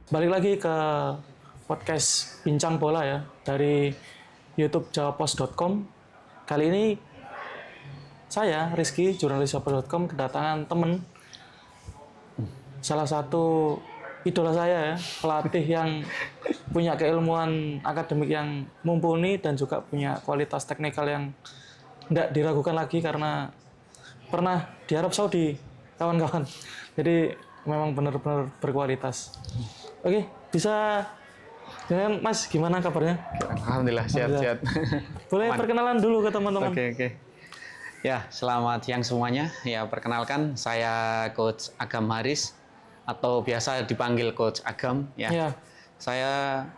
Balik lagi ke podcast Bincang Bola ya dari YouTube jawapos.com. Kali ini saya Rizky, jurnalis jawapos.com, kedatangan temen salah satu idola saya ya, pelatih yang punya keilmuan akademik yang mumpuni dan juga punya kualitas teknikal yang tidak diragukan lagi karena pernah di Arab Saudi, kawan-kawan. Jadi memang benar-benar berkualitas. Oke, bisa dengan Mas, gimana kabarnya? Alhamdulillah sehat-sehat. Boleh perkenalan dulu ke teman-teman. Oke. Ya, selamat siang semuanya. Ya, perkenalkan saya Coach Agam Haris atau biasa dipanggil Coach Agam. Ya. Saya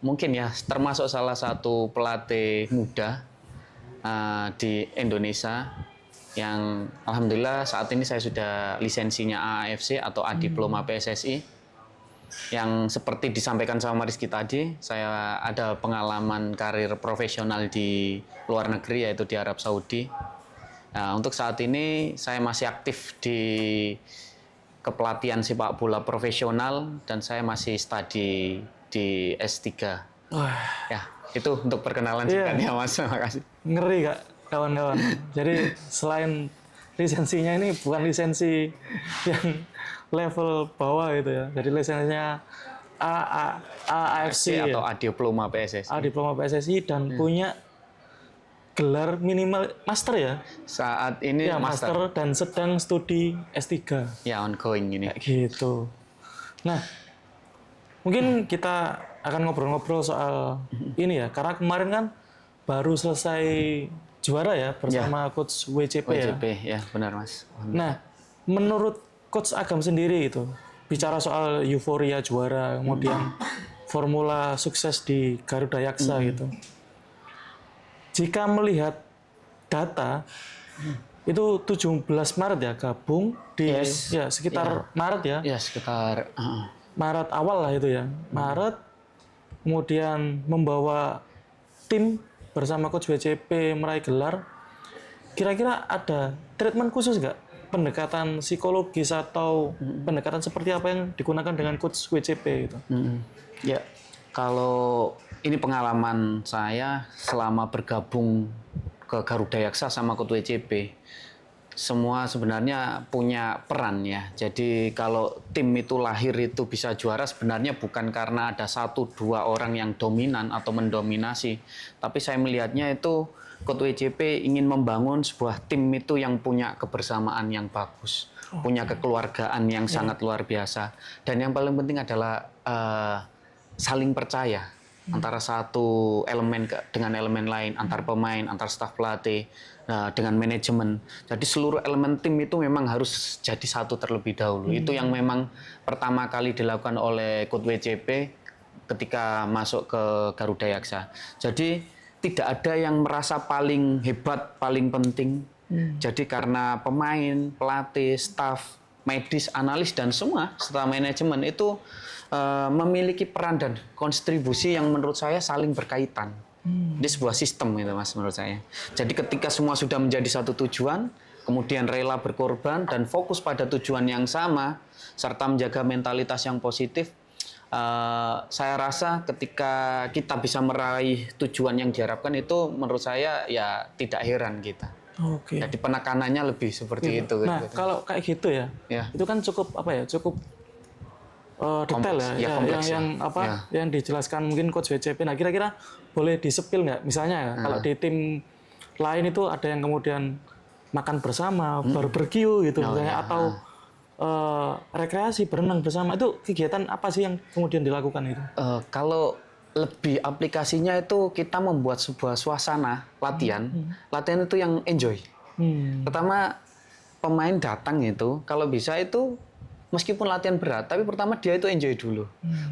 mungkin ya termasuk salah satu pelatih muda di Indonesia yang alhamdulillah saat ini saya sudah lisensinya AAFC atau A Diploma PSSI. Yang seperti disampaikan sama Rizky tadi, saya ada pengalaman karir profesional di luar negeri yaitu di Arab Saudi. Nah, untuk saat ini saya masih aktif di kepelatihan sepak bola profesional dan saya masih studi di S3. Ya, itu untuk perkenalan singkatnya Mas. Terima kasih. Ngeri Kak, kawan-kawan. Jadi selain lisensinya ini bukan lisensi yang level bawah gitu ya. Jadi lisensinya AAFC atau ya? A Diploma PSSI. A Diploma PSSI dan punya gelar minimal master ya? Saat ini ya, master dan sedang studi S3. Ya, ongoing ini. Kayak gitu. Nah, mungkin kita akan ngobrol-ngobrol soal ini ya, karena kemarin kan baru selesai juara ya bersama Coach WCP ya. WCP ya, benar Mas. Nah, menurut Coach Agam sendiri itu, bicara soal euforia juara, kemudian formula sukses di Garuda Yaksa gitu. Jika melihat data, itu 17 Maret ya gabung di ya sekitar Maret ya. Ya, sekitar Maret awal lah itu ya. Maret kemudian membawa tim bersama Coach WCP meraih gelar. Kira-kira ada treatment khusus nggak? Pendekatan psikologis atau pendekatan seperti apa yang digunakan dengan Coach WCP gitu? Ya, kalau ini pengalaman saya selama bergabung ke Garuda Yaksa sama Coach WCP, semua sebenarnya punya peran ya. Jadi kalau tim itu lahir itu bisa juara sebenarnya bukan karena ada 1-2 orang yang dominan atau mendominasi. Tapi saya melihatnya itu Coach WCP ingin membangun sebuah tim itu yang punya kebersamaan yang bagus. Punya kekeluargaan yang sangat luar biasa. Dan yang paling penting adalah saling percaya. Antara satu elemen dengan elemen lain, antar pemain, antar staf pelatih, dengan manajemen. Jadi seluruh elemen tim itu memang harus jadi satu terlebih dahulu. Itu yang memang pertama kali dilakukan oleh Coach WCP ketika masuk ke Garuda Yaksa. Jadi tidak ada yang merasa paling hebat, paling penting. Jadi karena pemain, pelatih, staf, medis, analis, dan semua serta manajemen itu memiliki peran dan kontribusi yang menurut saya saling berkaitan. Di sebuah sistem itu Mas menurut saya. Jadi ketika semua sudah menjadi satu tujuan, kemudian rela berkorban dan fokus pada tujuan yang sama, serta menjaga mentalitas yang positif, saya rasa ketika kita bisa meraih tujuan yang diharapkan itu menurut saya ya tidak heran kita. Oke. Jadi penekanannya lebih seperti itu. Nah, kalau kayak gitu ya, itu kan cukup cukup detail kompleks, yang dijelaskan mungkin Coach WCP. Nah, kira-kira boleh disepil nggak? Misalnya kalau di tim lain itu ada yang kemudian makan bersama, barbecue gitu misalnya, atau rekreasi berenang bersama. Itu kegiatan apa sih yang kemudian dilakukan itu? Kalau lebih aplikasinya itu kita membuat sebuah suasana latihan. Latihan itu yang enjoy. Pertama pemain datang itu kalau bisa itu meskipun latihan berat, tapi pertama dia itu enjoy dulu.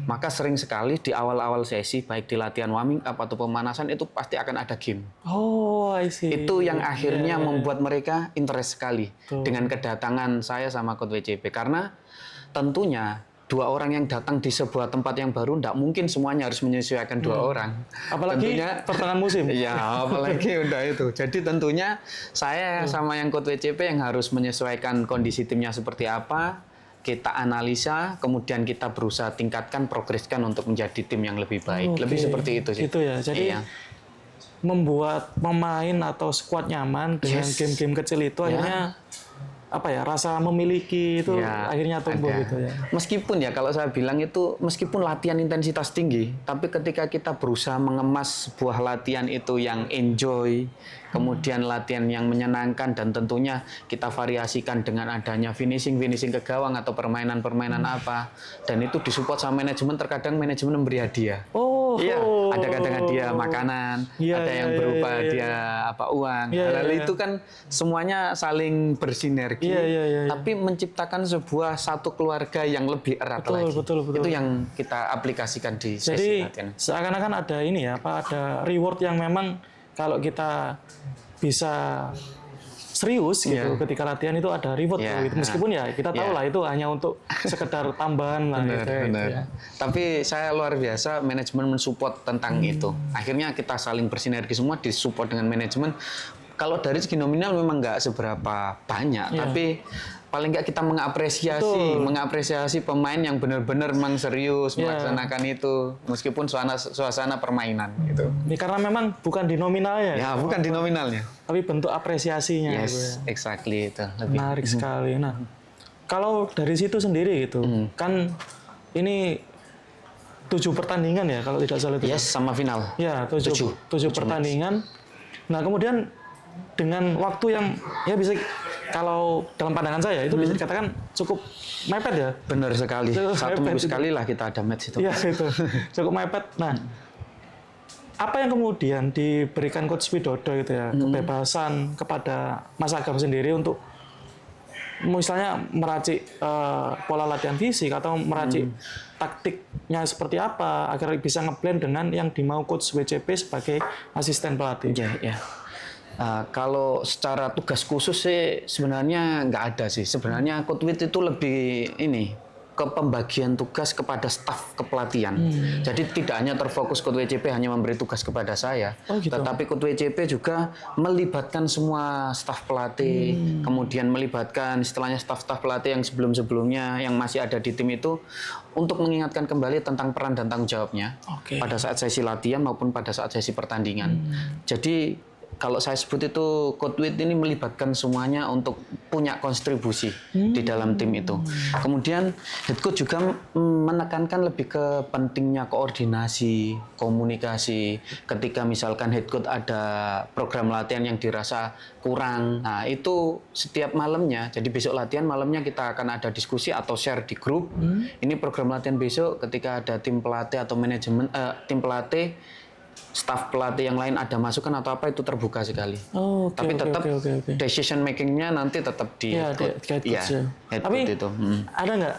Maka sering sekali di awal-awal sesi, baik di latihan warming up atau pemanasan, itu pasti akan ada game. Oh, I see. Itu yang akhirnya membuat mereka interest sekali dengan kedatangan saya sama Coach WCP. Karena tentunya 2 orang yang datang di sebuah tempat yang baru, tidak mungkin semuanya harus menyesuaikan 2 orang. Apalagi tentunya, pertengahan musim. Iya, apalagi udah itu. Jadi tentunya saya sama yang Coach WCP yang harus menyesuaikan kondisi timnya seperti apa, kita analisa, kemudian kita berusaha tingkatkan, progreskan untuk menjadi tim yang lebih baik. Oke. Lebih seperti itu sih. Gitu ya. Jadi Iya. membuat pemain atau skuad nyaman dengan Yes. game-game kecil itu akhirnya apa ya, rasa memiliki itu Ya, akhirnya tumbuh ada. gitu ya. Meskipun ya kalau saya bilang itu meskipun latihan intensitas tinggi, tapi ketika kita berusaha mengemas sebuah latihan itu yang enjoy, kemudian latihan yang menyenangkan dan tentunya kita variasikan dengan adanya finishing ke gawang atau permainan-permainan apa, dan itu disupport sama manajemen, terkadang manajemen memberi hadiah. Oh, Iya, ada kadang hadiah makanan, Iya, ada yang iya, berupa iya, iya. hadiah apa uang. Iya, Hal-hal iya, iya. itu kan semuanya saling bersinergi, Iya, iya, iya, iya. tapi menciptakan sebuah satu keluarga yang lebih erat Betul, lagi. betul, betul. Itu yang kita aplikasikan di sesi Jadi latihan. seakan-akan ada ini ya, apa ada reward yang memang kalau kita bisa serius gitu Iya. ketika latihan itu ada reward Iya, gitu. Meskipun ya kita tahu Iya. lah itu hanya untuk sekedar tambahan lah gitu, ya, gitu ya. Tapi saya luar biasa manajemen mensupport tentang itu. Akhirnya kita saling bersinergi semua, disupport dengan manajemen. Kalau dari segi nominal memang nggak seberapa banyak, Iya. tapi paling nggak kita mengapresiasi pemain yang benar-benar memang serius Iya. melaksanakan itu, meskipun suasana permainan gitu. Ini karena memang bukan di nominalnya, Ya, bukan di nominalnya. tapi bentuk apresiasinya gitu ya. Yes, exactly itu. Lebih. Menarik sekali. Nah, kalau dari situ sendiri gitu, kan ini 7 pertandingan ya kalau tidak salah itu. Yes, sama final. Ya, 7 Tujuh pertandingan. Nah, kemudian dengan waktu yang ya bisa kalau dalam pandangan saya itu bisa dikatakan cukup mepet ya. Benar sekali. Cukup Satu minggu mepet itu. sekali lah kita ada match itu. Iya itu cukup mepet. Nah, apa yang kemudian diberikan Coach Widodo gitu ya, kebebasan kepada Mas Agam sendiri untuk misalnya meracik pola latihan fisik atau meracik taktiknya seperti apa agar bisa ngeblend dengan yang dimau Coach WCP sebagai asisten pelatih. Ya, ya. Kalau secara tugas khusus sih sebenarnya nggak ada sih. Sebenarnya Coach Wid itu lebih ini ke pembagian tugas kepada staf kepelatihan. Jadi tidak hanya terfokus Coach WCP hanya memberi tugas kepada saya, Oh, gitu. tetapi Coach WCP juga melibatkan semua staf pelatih, kemudian melibatkan istilahnya staf-staf pelatih yang sebelum-sebelumnya yang masih ada di tim itu untuk mengingatkan kembali tentang peran dan tanggung jawabnya Oke. pada saat sesi latihan maupun pada saat sesi pertandingan. Jadi kalau saya sebut itu Coach Wid ini melibatkan semuanya untuk punya kontribusi di dalam tim itu. Kemudian head coach juga menekankan lebih ke pentingnya koordinasi, komunikasi. Ketika misalkan head coach ada program latihan yang dirasa kurang, nah itu setiap malamnya. Jadi besok latihan malamnya kita akan ada diskusi atau share di grup. Ini program latihan besok ketika ada tim pelatih atau manajemen tim pelatih, staf pelatih yang lain ada masukan atau apa itu terbuka sekali. Oh, oke, Tapi oke, tetap oke, oke. decision makingnya nanti tetap di Iya, head coach. di head coach ya. Head Tapi coach itu. ada nggak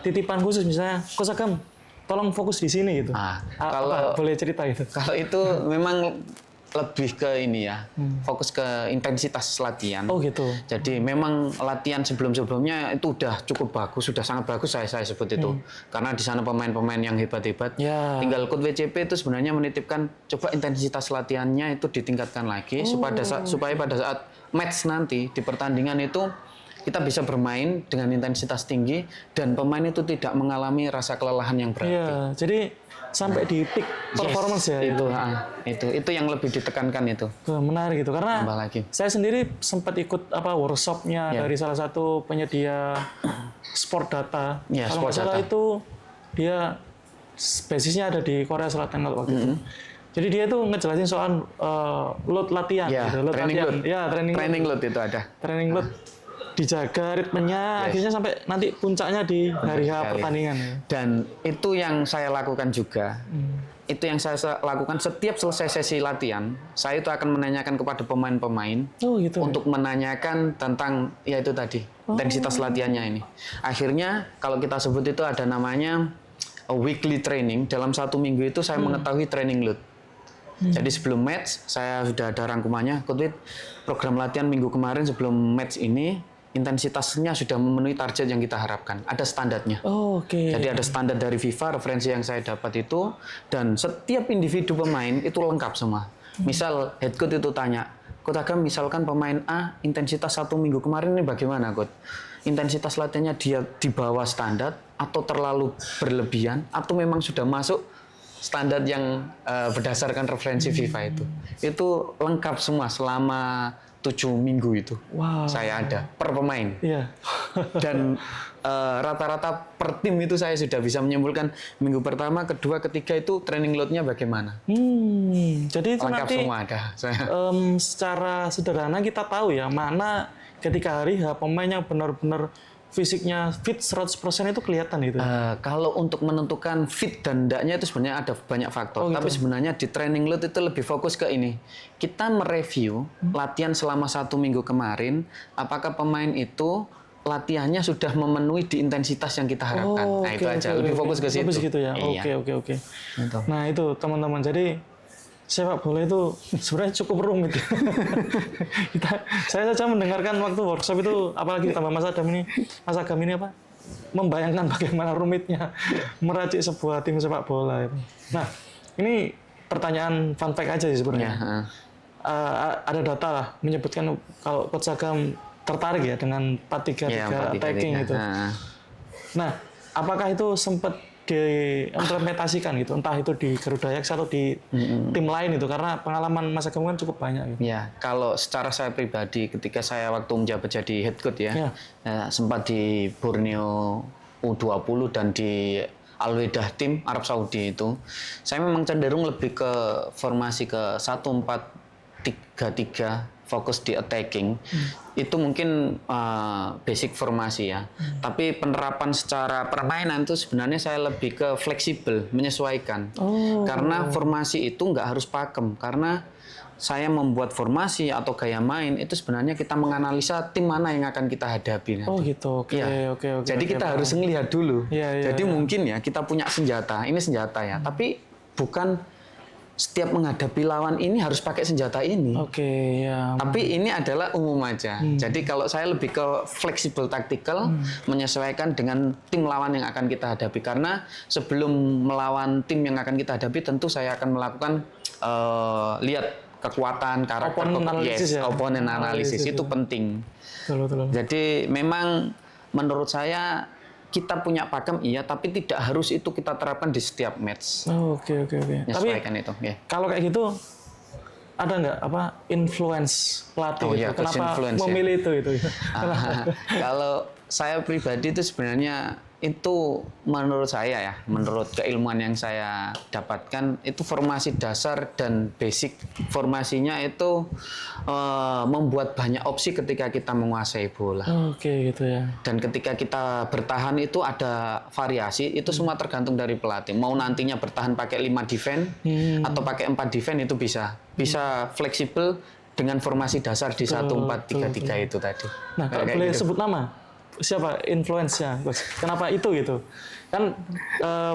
titipan khusus misalnya, Coach Agam, tolong fokus di sini gitu. Kalau Boleh cerita gitu? kalau itu memang lebih ke ini ya, fokus ke intensitas latihan. Oh gitu. Jadi memang latihan sebelum-sebelumnya itu udah cukup bagus, sudah sangat bagus saya sebut itu. Karena di sana pemain-pemain yang hebat-hebat. Ya. Tinggal Coach WCP itu sebenarnya menitipkan coba intensitas latihannya itu ditingkatkan lagi supaya pada saat match nanti di pertandingan itu kita bisa bermain dengan intensitas tinggi dan pemain itu tidak mengalami rasa kelelahan yang berarti. Iya, jadi sampai di peak performance ya. Itu yang lebih ditekankan itu. Menarik gitu karena Tambah lagi. saya sendiri sempat ikut workshopnya Ya. dari salah satu penyedia sport data. Ya, Kalau nggak sport salah data. itu dia basisnya ada di Korea Selatan kalau waktu itu. Jadi dia itu ngejelasin soal load latihan Ya, gitu, training latihan. load. Ya, Training load itu ada. training load dijaga ritmenya akhirnya sampai nanti puncaknya di hari H sekali. pertandingan ya. Dan itu yang saya lakukan juga. Itu yang saya lakukan setiap selesai sesi latihan, saya itu akan menanyakan kepada pemain-pemain Oh gitu. untuk menanyakan tentang ya itu tadi intensitas latihannya ini. Akhirnya kalau kita sebut itu ada namanya weekly training. Dalam 1 minggu itu saya mengetahui training load. Jadi sebelum match saya sudah ada rangkumannya. Coach Wid, program latihan minggu kemarin sebelum match ini intensitasnya sudah memenuhi target yang kita harapkan. Ada standarnya. Oh, oke. Jadi ada standar dari FIFA, referensi yang saya dapat itu, dan setiap individu pemain itu lengkap semua. Misal head coach itu tanya, Coach Agam misalkan pemain A intensitas 1 minggu kemarin ini bagaimana Coach? intensitas latihannya dia di bawah standar atau terlalu berlebihan atau memang sudah masuk standar yang berdasarkan referensi FIFA itu lengkap semua selama 7 minggu itu. Wow. Saya ada per pemain. Iya. Dan rata-rata per tim itu saya sudah bisa menyimpulkan minggu pertama, kedua, ketiga itu training load-nya bagaimana. Jadi itu Lengkap nanti semua ada. secara sederhana kita tahu ya mana ketika hari H pemain yang benar-benar fisiknya fit 100% itu kelihatan itu. Kalau untuk menentukan fit dan tidaknya itu sebenarnya ada banyak faktor. Tapi sebenarnya di training load itu lebih fokus ke ini. Kita mereview latihan selama 1 minggu kemarin, apakah pemain itu latihannya sudah memenuhi di intensitas yang kita harapkan. Nah, itu aja. Lebih fokus ke situ. Lebih segitu ya. Iya. Oke. Gitu. Nah, itu teman-teman. Jadi sepak bola itu sebenarnya cukup rumit. Saya saja mendengarkan waktu workshop itu, apalagi tambah Mas Agam ini apa? Membayangkan bagaimana rumitnya meracik sebuah tim sepak bola itu. Nah, ini pertanyaan fun fact aja sih sebenarnya. Ada data lah menyebutkan kalau Coach Agam tertarik ya dengan 4-3-3 attacking itu. Nah, apakah itu sempat diimplementasikan gitu, entah itu di Garuda Yaksa atau di tim lain itu, karena pengalaman Mas Agam kan cukup banyak gitu. Ya, kalau secara saya pribadi ketika saya waktu menjabat jadi head coach ya, sempat di Borneo U20 dan di Al-Wedah tim Arab Saudi itu, saya memang cenderung lebih ke formasi ke 1-4-3-3 fokus di attacking. Itu mungkin basic formasi ya. Tapi penerapan secara permainan itu sebenarnya saya lebih ke fleksibel, menyesuaikan. Karena formasi itu nggak harus pakem. Karena saya membuat formasi atau gaya main itu sebenarnya kita menganalisa tim mana yang akan kita hadapi. Oh gitu, oke. Jadi kita harus melihat dulu. Jadi mungkin ya kita punya senjata, ini senjata ya. Tapi bukan setiap menghadapi lawan ini harus pakai senjata ini. Tapi ini adalah umum aja. Jadi kalau saya lebih ke fleksibel taktikal, menyesuaikan dengan tim lawan yang akan kita hadapi. Karena sebelum melawan tim yang akan kita hadapi, tentu saya akan melakukan lihat kekuatan, karakter, opponent analisis itu penting. Betul. Jadi memang menurut saya kita punya pakem iya, tapi tidak harus itu kita terapkan di setiap match. Oke. Tapi itu, kalau kayak gitu ada nggak influence pelatih itu? Kenapa memilih itu? Kalau saya pribadi itu sebenarnya itu menurut saya ya, menurut keilmuan yang saya dapatkan itu formasi dasar dan basic formasinya itu membuat banyak opsi ketika kita menguasai bola. Gitu ya. Dan ketika kita bertahan itu ada variasi, itu semua tergantung dari pelatih. Mau nantinya bertahan pakai 5 defense atau pakai 4 defense itu bisa. Bisa fleksibel dengan formasi dasar di 1-4-3-3 itu tadi. Nah, kalau boleh sebut nama, siapa influence-nya? Kenapa itu gitu? Kan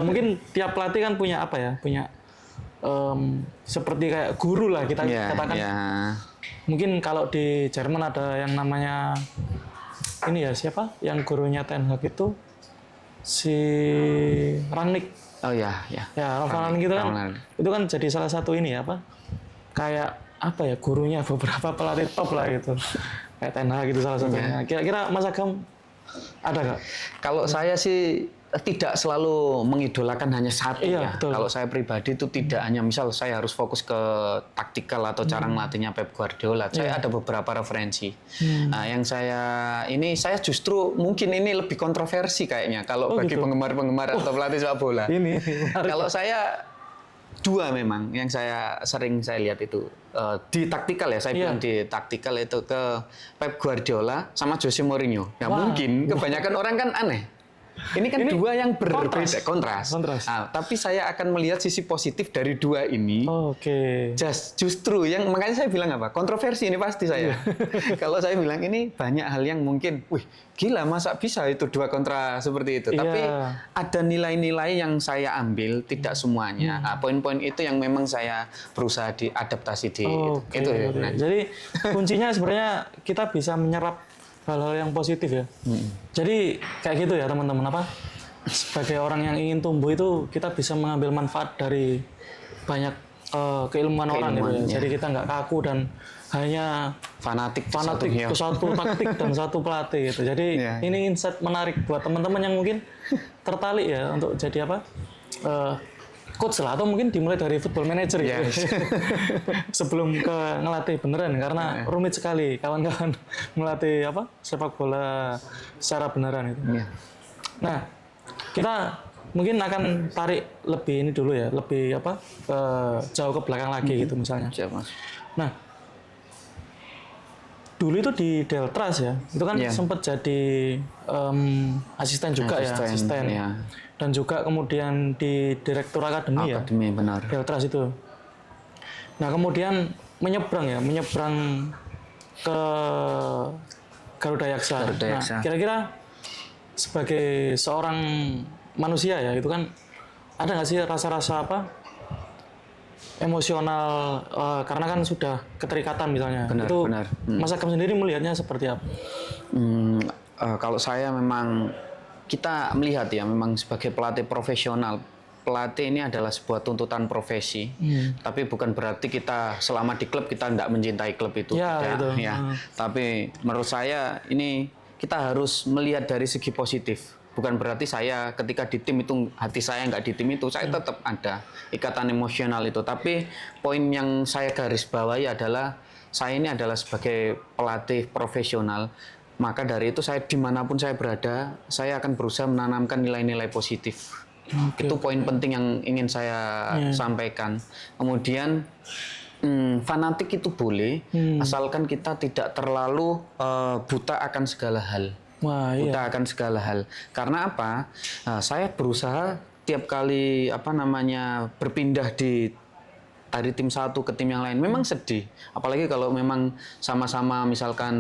mungkin tiap pelatih kan punya apa ya? Punya seperti kayak guru lah kita katakan. Mungkin kalau di Jerman ada yang namanya ini ya siapa? Yang gurunya Ten Hag itu si Rangnick. Ya, Rangnick itu kan. Itu kan jadi salah satu ini ya apa? Kayak apa ya gurunya beberapa pelatih top lah gitu. Kayak Ten Hag gitu salah satunya. Kira-kira Mas Agam ada nggak? Kalau saya sih tidak selalu mengidolakan hanya satu ya. Betul. Kalau saya pribadi itu tidak hanya misal saya harus fokus ke taktikal atau cara melatihnya Pep Guardiola. Saya ada beberapa referensi. Nah, yang saya justru mungkin ini lebih kontroversi kayaknya kalau bagi penggemar-penggemar atau pelatih sepak bola. Kalau saya dua memang yang sering saya lihat itu di taktikal ya, saya bilang di taktikal itu ke Pep Guardiola sama Jose Mourinho. Ya mungkin kebanyakan orang kan aneh. Ini kan dua yang berbeda, kontras. Nah, tapi saya akan melihat sisi positif dari dua ini. Justru yang makanya saya bilang apa? Kontroversi ini pasti saya. Kalau saya bilang ini banyak hal yang mungkin, wih gila masa bisa itu dua kontra seperti itu. Tapi ada nilai-nilai yang saya ambil, tidak semuanya. Nah, poin-poin itu yang memang saya berusaha diadaptasi di itu. Nah. Jadi kuncinya sebenarnya kita bisa menyerap hal-hal yang positif ya. Jadi kayak gitu ya teman-teman apa? Sebagai orang yang ingin tumbuh itu kita bisa mengambil manfaat dari banyak keilmuan orang gitu ya. Keilmuan, ya. Jadi kita nggak kaku dan hanya Fanatik ke satu taktik dan satu pelatih gitu. Jadi Ya. ini insight menarik buat teman-teman yang mungkin tertarik ya untuk jadi apa? Coach lah, atau mungkin dimulai dari football manager gitu. Yes. Sebelum ke ngelatih beneran karena rumit sekali kawan-kawan melatih apa? Sepak bola secara beneran itu. Ya. Nah, kita mungkin akan tarik lebih ini dulu ya, lebih apa? Jauh ke belakang lagi gitu misalnya. Siap, Mas. Nah, dulu itu di Deltras ya, itu kan Iya. sempat jadi asisten juga ya, asisten. Ya. Dan juga kemudian di direktur akademi ya, Akademi, benar. Deltras itu. Nah, kemudian menyeberang ke Garuda Yaksa. Garuda Yaksa. Nah, kira-kira sebagai seorang manusia ya, itu kan ada nggak sih rasa-rasa apa? Emosional karena kan sudah keterikatan misalnya. Benar, itu benar. Mas Agam sendiri melihatnya seperti apa? Kalau saya memang kita melihat ya memang sebagai pelatih profesional, pelatih ini adalah sebuah tuntutan profesi. Tapi bukan berarti kita selama di klub kita tidak mencintai klub itu. Ya, tidak, itu. ya. Tapi menurut saya ini kita harus melihat dari segi positif. Bukan berarti saya ketika di tim itu hati saya nggak di tim itu, saya tetap ada ikatan emosional itu. Tapi poin yang saya garis bawahi adalah saya ini adalah sebagai pelatih profesional. Maka dari itu saya dimanapun saya berada, saya akan berusaha menanamkan nilai-nilai positif. Itu poin penting yang ingin saya sampaikan. Kemudian fanatik itu boleh, asalkan kita tidak terlalu buta akan segala hal. Wah, iya. Buta akan segala hal. Karena apa? Saya berusaha tiap kali berpindah dari tim satu ke tim yang lain. Memang sedih. Apalagi kalau memang sama-sama misalkan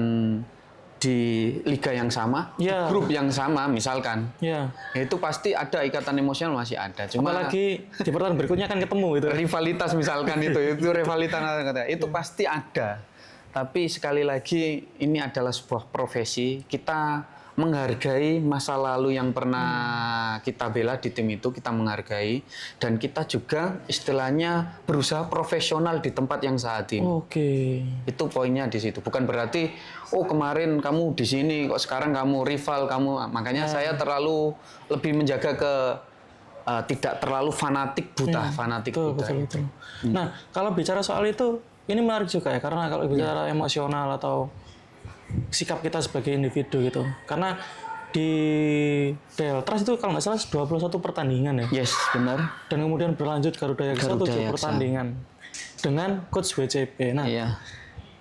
di liga yang sama, Ya. grup yang sama misalkan. Ya. Itu pasti ada ikatan emosional masih ada. Cuma Apalagi di pertandingan berikutnya kan ketemu itu. rivalitas misalkan itu rivalitas itu pasti ada. Tapi sekali lagi ini adalah sebuah profesi. Kita menghargai masa lalu yang pernah kita bela di tim itu, kita menghargai, dan kita juga istilahnya berusaha profesional di tempat yang saat ini. Oke. Itu poinnya di situ. Bukan berarti oh kemarin kamu di sini kok sekarang kamu rival kamu. Makanya saya terlalu lebih menjaga ke tidak terlalu fanatik buta, fanatik buta. Betul. Nah, kalau bicara soal itu, ini menarik juga ya, karena kalau bicara emosional atau sikap kita sebagai individu gitu. Karena di Deltras itu kalau nggak salah 21 pertandingan ya. Yes, benar. Dan kemudian berlanjut Garuda Yaksa 7 pertandingan dengan coach WCP. Nah, Iya.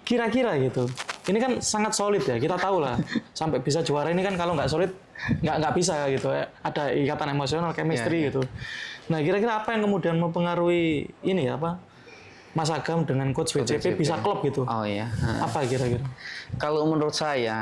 kira-kira gitu. Ini kan sangat solid ya. Kita tahu lah sampai bisa juara ini kan kalau nggak solid nggak bisa gitu ya. Ada ikatan emosional, chemistry gitu. Nah, kira-kira apa yang kemudian mempengaruhi ini ya apa? Mas Agam dengan coach WCP bisa klop gitu. Oh iya. Apa kira-kira? Kalau menurut saya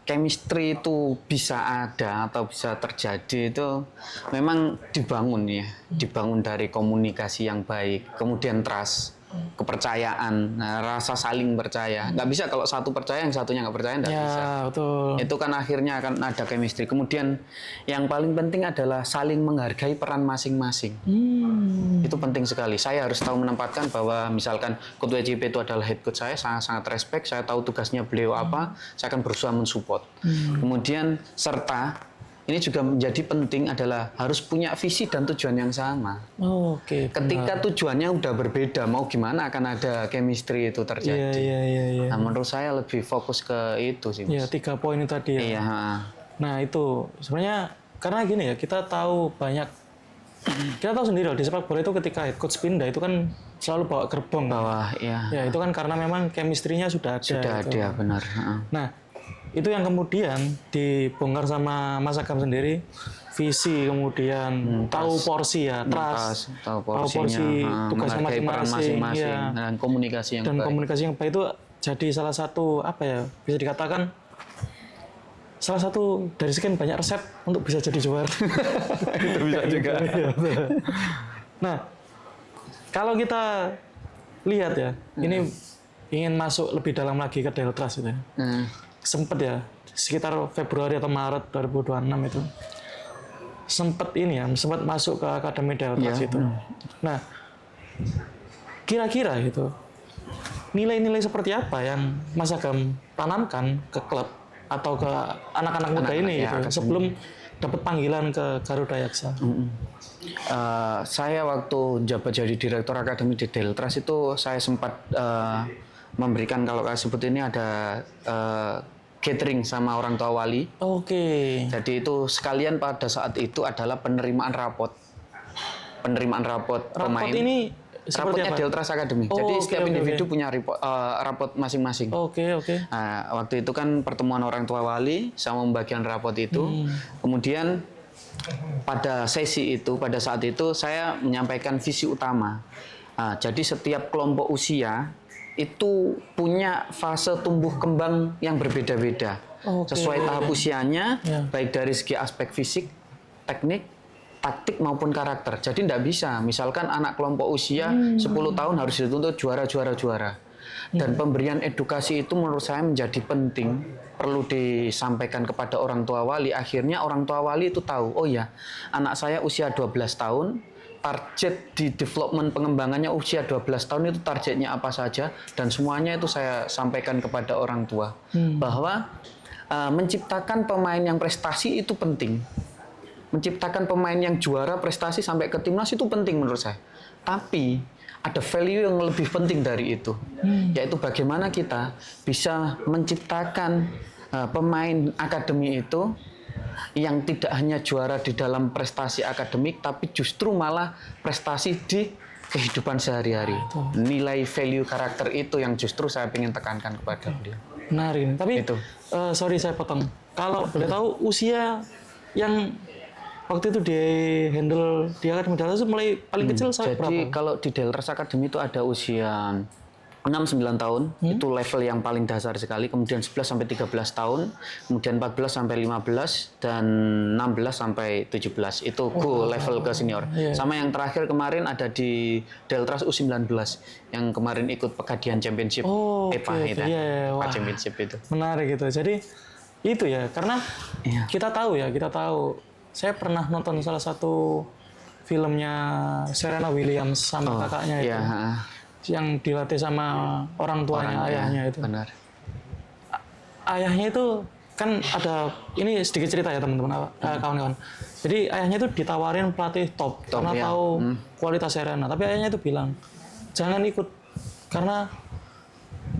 chemistry itu bisa ada atau bisa terjadi itu memang dibangun ya, dibangun dari komunikasi yang baik, kemudian trust, kepercayaan, rasa saling percaya. Nggak bisa kalau satu percaya yang satunya nggak percaya nggak bisa. Ya, betul. Itu kan akhirnya akan ada chemistry. Kemudian yang paling penting adalah saling menghargai peran masing-masing. Itu penting sekali. Saya harus tahu menempatkan bahwa misalkan Coach WCP itu adalah head coach saya, sangat-sangat respect. Saya tahu tugasnya beliau apa, saya akan berusaha mensupport. Kemudian serta ini juga menjadi penting adalah harus punya visi dan tujuan yang sama. Oke. Ketika tujuannya udah berbeda, mau gimana akan ada chemistry itu terjadi. Iya. Nah, menurut saya lebih fokus ke itu sih, Ya, Mas. 3 poin itu tadi ya. Iya. Nah, itu sebenarnya karena gini ya, kita tahu sendiri loh di sepak bola itu ketika head coach pindah itu kan selalu bawa gerbong. Bawah, ya. Ya, itu kan karena memang chemistry-nya sudah ada. Sudah gitu. ada, benar. Nah, itu yang kemudian dibongkar sama Mas Agam sendiri, visi kemudian tahu porsi ya, trust, Tahu porsinya, tugasnya menghargai peran masing-masing, ya. dan komunikasi yang Dan baik. komunikasi yang baik itu jadi salah satu apa ya, bisa dikatakan salah satu dari sekian banyak resep untuk bisa jadi juara. Itu bisa juga. Nah, kalau kita lihat ya, ini ingin masuk lebih dalam lagi ke Deltras itu ya. Sempet ya, sekitar Februari atau Maret 2026 itu. Sempat masuk ke Akademi Deltras itu. Nah, kira-kira gitu nilai-nilai seperti apa yang Mas Agam tanamkan ke klub atau ke anak-anak muda ini ya, gitu sebelum dapat panggilan ke Garuda Yaksa? Saya waktu jabat jadi direktur akademi di Deltras itu saya sempat memberikan, kalau saya sebut ini ada catering sama orang tua wali. Oke. Jadi itu sekalian pada saat itu adalah penerimaan rapot pemain. Ini rapotnya Deltras Academy. Jadi setiap individu punya rapot masing-masing. Oke. Nah, waktu itu kan pertemuan orang tua wali sama pembagian rapot itu. Kemudian pada saat itu saya menyampaikan visi utama. Nah, jadi setiap kelompok usia itu punya fase tumbuh kembang yang berbeda-beda. Sesuai tahap usianya, baik dari segi aspek fisik, teknik, taktik maupun karakter. Jadi tidak bisa, misalkan anak kelompok usia 10 tahun harus dituntut juara. Dan pemberian edukasi itu menurut saya menjadi penting, perlu disampaikan kepada orang tua wali. Akhirnya orang tua wali itu tahu, oh ya, anak saya usia 12 tahun, target di development pengembangannya usia 12 tahun itu targetnya apa saja, dan semuanya itu saya sampaikan kepada orang tua. Bahwa menciptakan pemain yang prestasi itu penting. Menciptakan pemain yang juara prestasi sampai ke timnas itu penting menurut saya. Tapi ada value yang lebih penting dari itu, yaitu bagaimana kita bisa menciptakan pemain akademi itu yang tidak hanya juara di dalam prestasi akademik, tapi justru malah prestasi di kehidupan sehari-hari. Nilai value karakter itu yang justru saya ingin tekankan kepada beliau. Menarik. Tapi sorry saya potong. Kalau boleh tahu usia yang waktu itu di handle di Akademi Deltras itu mulai paling kecil sampai berapa? Jadi kalau di Deltras Academy itu ada usia 6-9 tahun, itu level yang paling dasar sekali, kemudian 11 sampai 13 tahun, kemudian 14 sampai 15 dan 16 sampai 17. Itu go level ke senior. Sama yang terakhir kemarin ada di Deltras U19 yang kemarin ikut Pegadian Championship EPA itu. Championship itu. Menarik gitu. Jadi itu ya, karena kita tahu saya pernah nonton salah satu filmnya Serena Williams sama kakaknya itu. Yang dilatih sama orang tuanya, ayahnya itu. Benar. Ayahnya itu kan ada, ini sedikit cerita ya teman-teman, kawan-kawan. Jadi ayahnya itu ditawarin pelatih top karena tahu kualitas Serena. Tapi ayahnya itu bilang, jangan ikut karena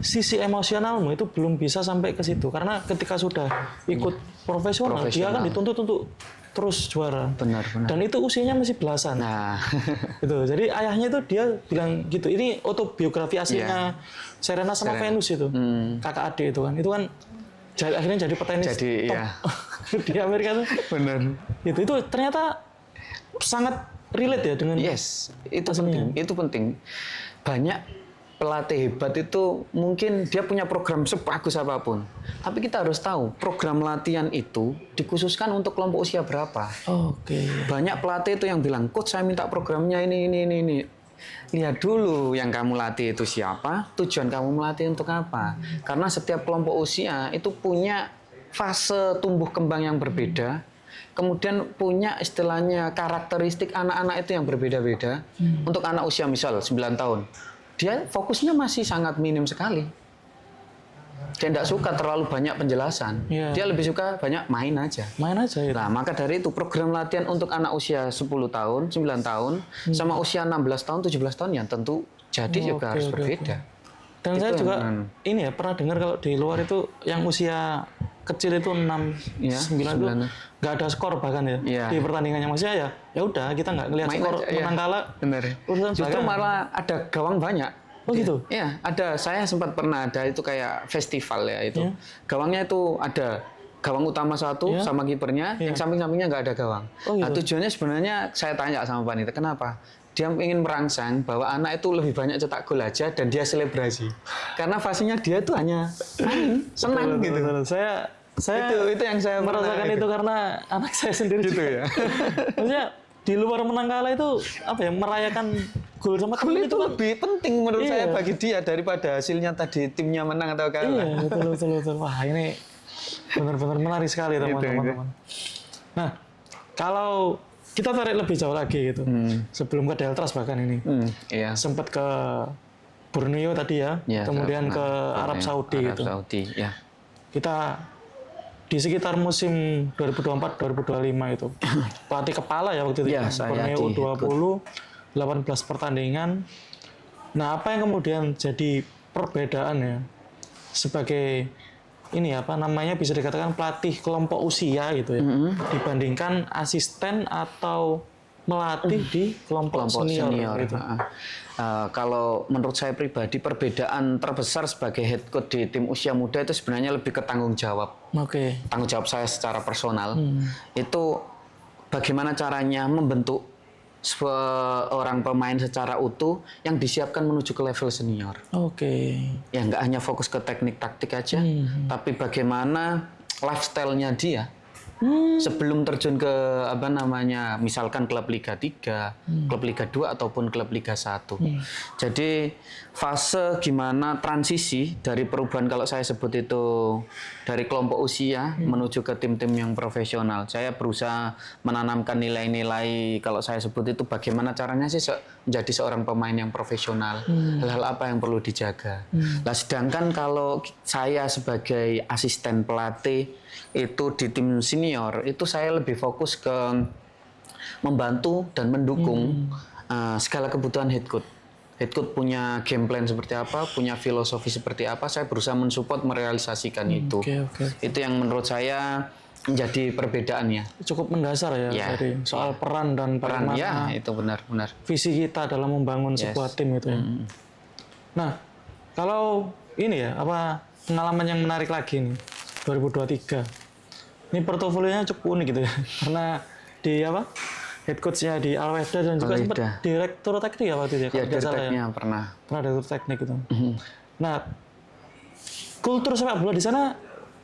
sisi emosionalmu itu belum bisa sampai ke situ. Karena ketika sudah ikut profesional, dia kan dituntut untuk terus juara. Benar. Dan itu usianya masih belasan. Nah, gitu. Jadi ayahnya itu dia bilang gitu. Ini autobiografi aslinya Serena sama Venus itu. Kakak adik itu kan. Itu kan akhirnya jadi petenis top di Amerika tuh. Benar. Itu ternyata sangat relate ya dengan itu penting. Itu penting. Banyak pelatih hebat itu mungkin dia punya program sebagus apapun. Tapi kita harus tahu program latihan itu dikhususkan untuk kelompok usia berapa. Banyak pelatih itu yang bilang, coach saya minta programnya ini. Lihat dulu yang kamu latih itu siapa, tujuan kamu melatih untuk apa. Karena setiap kelompok usia itu punya fase tumbuh kembang yang berbeda. Kemudian punya istilahnya karakteristik anak-anak itu yang berbeda-beda. Untuk anak usia misal 9 tahun. Dia fokusnya masih sangat minim sekali. Dia tidak suka terlalu banyak penjelasan. Dia lebih suka banyak main aja. Ya. Nah, maka dari itu program latihan untuk anak usia 10 tahun, 9 tahun, sama usia 16 tahun, 17 tahun yang tentu jadi juga harus berbeda. Dan itu saya juga ini ya pernah dengar kalau di luar itu yang usia kecil itu 6, 9 itu nggak ada skor bahkan ya di pertandingannya, maksudnya ya udah kita nggak ngelihat skor menang kalah. Benar. Justru malah ada gawang banyak. Oh gitu? Iya, ada. Saya sempat pernah ada itu kayak festival ya itu. Gawangnya itu ada gawang utama satu sama kipernya, yang samping-sampingnya nggak ada gawang. Nah, tujuannya sebenarnya saya tanya sama panitia, kenapa? Dia ingin merangsang bahwa anak itu lebih banyak cetak gol aja dan dia selebrasi. Karena fasenya dia itu hanya senang gitu. Saya itu yang saya merasakan itu karena anak saya sendiri gitu juga. Maksudnya di luar menang kalah itu apa ya, merayakan gol sama teman itu lebih penting menurut saya bagi dia daripada hasilnya tadi timnya menang atau kalah. Iya, betul. Wah, ini benar-benar menarik sekali teman-teman. Nah, kalau kita tarik lebih jauh lagi gitu. Sebelum ke Deltras bahkan ini. Iya. Sempat ke Borneo tadi ya, Ya, kemudian ke Arab Saudi Arab gitu. Saudi, ya. Kita di sekitar musim 2024-2025 itu pelatih kepala ya waktu itu. Ya, saya Borneo di U20, 18 pertandingan. Nah, apa yang kemudian jadi perbedaan ya sebagai ini apa namanya bisa dikatakan pelatih kelompok usia gitu ya, dibandingkan asisten atau melatih di kelompok senior gitu. Kalau menurut saya pribadi perbedaan terbesar sebagai head coach di tim usia muda itu sebenarnya lebih ke tanggung jawab. Oke. Tanggung jawab saya secara personal itu bagaimana caranya membentuk seorang pemain secara utuh yang disiapkan menuju ke level senior. Oke. Ya nggak hanya fokus ke teknik taktik aja, tapi bagaimana lifestyle-nya dia sebelum terjun ke apa namanya, misalkan klub Liga 3, klub Liga 2 ataupun klub Liga 1. Jadi fase gimana transisi dari perubahan kalau saya sebut itu dari kelompok usia menuju ke tim-tim yang profesional. Saya berusaha menanamkan nilai-nilai kalau saya sebut itu bagaimana caranya sih menjadi seorang pemain yang profesional. Hal-hal apa yang perlu dijaga. Nah, sedangkan kalau saya sebagai asisten pelatih itu di tim senior itu saya lebih fokus ke membantu dan mendukung segala kebutuhan head coach. Head coach punya game plan seperti apa, punya filosofi seperti apa, saya berusaha mensupport merealisasikan itu. Oke. Itu yang menurut saya menjadi perbedaannya. Cukup mendasar ya, tadi soal peran dan Peran bagaimana itu benar-benar visi kita dalam membangun sebuah tim itu ya. Nah, kalau ini ya apa pengalaman yang menarik lagi nih 2023. Ini portofolionya cukup unik gitu ya. Karena di apa? Head coach-nya di Al-Wehda dan juga sempat direktur teknik ya waktu itu ya. Ya, direkturnya pernah direktur teknik itu. Nah, kultur sepak bola di sana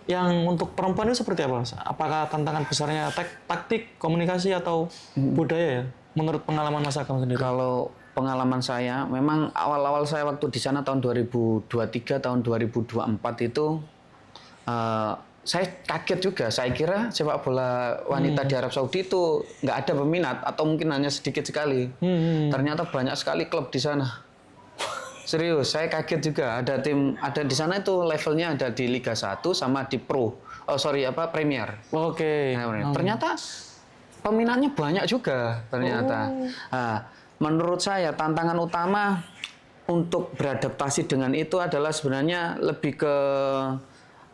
yang untuk perempuan itu seperti apa? Apakah tantangan besarnya taktik, komunikasi atau budaya ya? Menurut pengalaman Mas Agam sendiri. Kalau pengalaman saya, memang awal-awal saya waktu di sana tahun 2023, tahun 2024 itu saya kaget juga. Saya kira sepak bola wanita di Arab Saudi itu nggak ada peminat atau mungkin hanya sedikit sekali. Ternyata banyak sekali klub di sana. Serius, saya kaget juga. Ada di sana itu levelnya ada di Liga 1 sama di Premier. Oke. Nah, ternyata peminatnya banyak juga ternyata. Nah, menurut saya tantangan utama untuk beradaptasi dengan itu adalah sebenarnya lebih ke